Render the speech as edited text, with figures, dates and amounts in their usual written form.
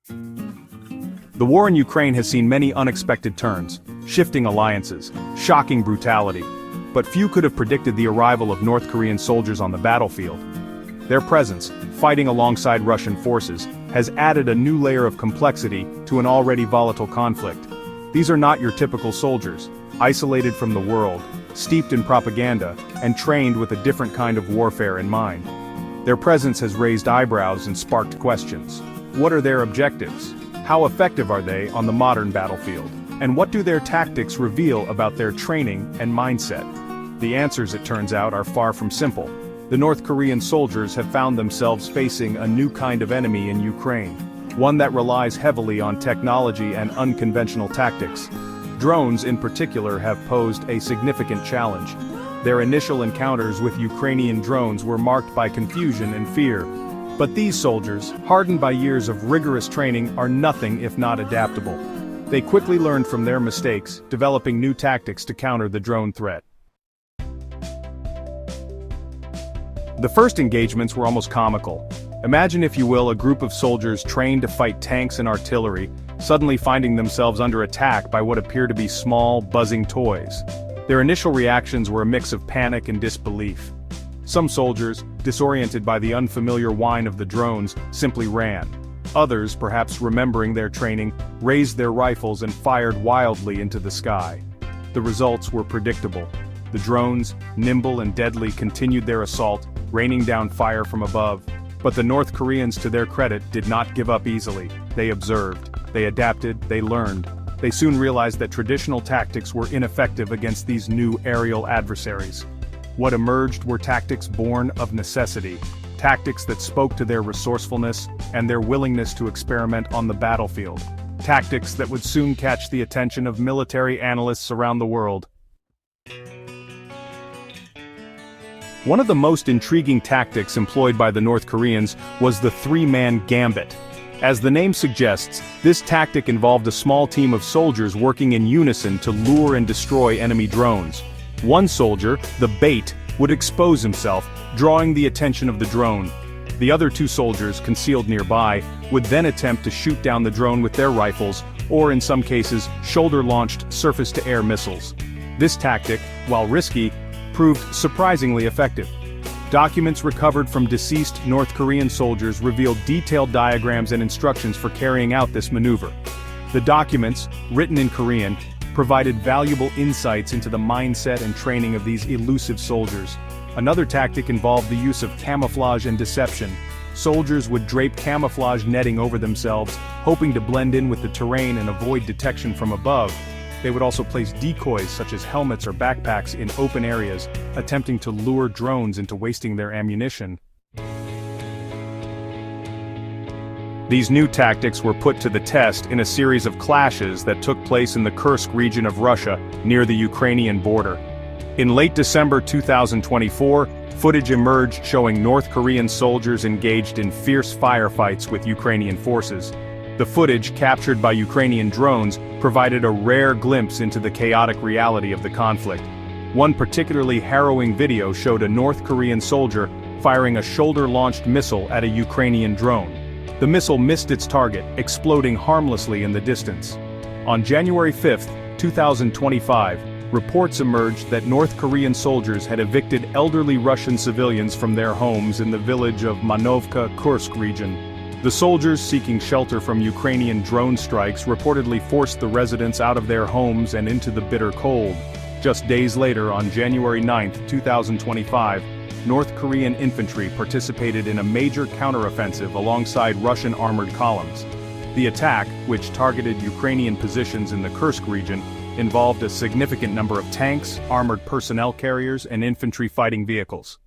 The war in Ukraine has seen many unexpected turns, shifting alliances, shocking brutality. But few could have predicted the arrival of North Korean soldiers on the battlefield. Their presence, fighting alongside Russian forces, has added a new layer of complexity to an already volatile conflict. These are not your typical soldiers, isolated from the world, steeped in propaganda, and trained with a different kind of warfare in mind. Their presence has raised eyebrows and sparked questions. What are their objectives? How effective are they on the modern battlefield? And what do their tactics reveal about their training and mindset? The answers, it turns out, are far from simple. The North Korean soldiers have found themselves facing a new kind of enemy in Ukraine, one that relies heavily on technology and unconventional tactics. Drones, in particular, have posed a significant challenge. Their initial encounters with Ukrainian drones were marked by confusion and fear. But these soldiers, hardened by years of rigorous training, are nothing if not adaptable. They quickly learned from their mistakes, developing new tactics to counter the drone threat. The first engagements were almost comical. Imagine, if you will, a group of soldiers trained to fight tanks and artillery, suddenly finding themselves under attack by what appear to be small, buzzing toys. Their initial reactions were a mix of panic and disbelief. Some soldiers, disoriented by the unfamiliar whine of the drones, simply ran. Others, perhaps remembering their training, raised their rifles and fired wildly into the sky. The results were predictable. The drones, nimble and deadly, continued their assault, raining down fire from above. But the North Koreans, to their credit, did not give up easily. They observed, they adapted, they learned. They soon realized that traditional tactics were ineffective against these new aerial adversaries. What emerged were tactics born of necessity, tactics that spoke to their resourcefulness and their willingness to experiment on the battlefield, tactics that would soon catch the attention of military analysts around the world. One of the most intriguing tactics employed by the North Koreans was the three-man gambit. As the name suggests, this tactic involved a small team of soldiers working in unison to lure and destroy enemy drones. One soldier, the bait, would expose himself, drawing the attention of the drone. The other two soldiers, concealed nearby, would then attempt to shoot down the drone with their rifles, or in some cases, shoulder-launched surface-to-air missiles. This tactic, while risky, proved surprisingly effective. Documents recovered from deceased North Korean soldiers revealed detailed diagrams and instructions for carrying out this maneuver. The documents, written in Korean, provided valuable insights into the mindset and training of these elusive soldiers. Another tactic involved the use of camouflage and deception. Soldiers would drape camouflage netting over themselves, hoping to blend in with the terrain and avoid detection from above. They would also place decoys such as helmets or backpacks in open areas, attempting to lure drones into wasting their ammunition. These new tactics were put to the test in a series of clashes that took place in the Kursk region of Russia, near the Ukrainian border. In late December 2024, footage emerged showing North Korean soldiers engaged in fierce firefights with Ukrainian forces. The footage, captured by Ukrainian drones, provided a rare glimpse into the chaotic reality of the conflict. One particularly harrowing video showed a North Korean soldier firing a shoulder-launched missile at a Ukrainian drone. The missile missed its target, exploding harmlessly in the distance. On January 5, 2025, reports emerged that North Korean soldiers had evicted elderly Russian civilians from their homes in the village of Manovka, Kursk region. The soldiers, seeking shelter from Ukrainian drone strikes, reportedly forced the residents out of their homes and into the bitter cold. Just days later, on January 9, 2025, North Korean infantry participated in a major counteroffensive alongside Russian armored columns. The attack, which targeted Ukrainian positions in the Kursk region, involved a significant number of tanks, armored personnel carriers, and infantry fighting vehicles.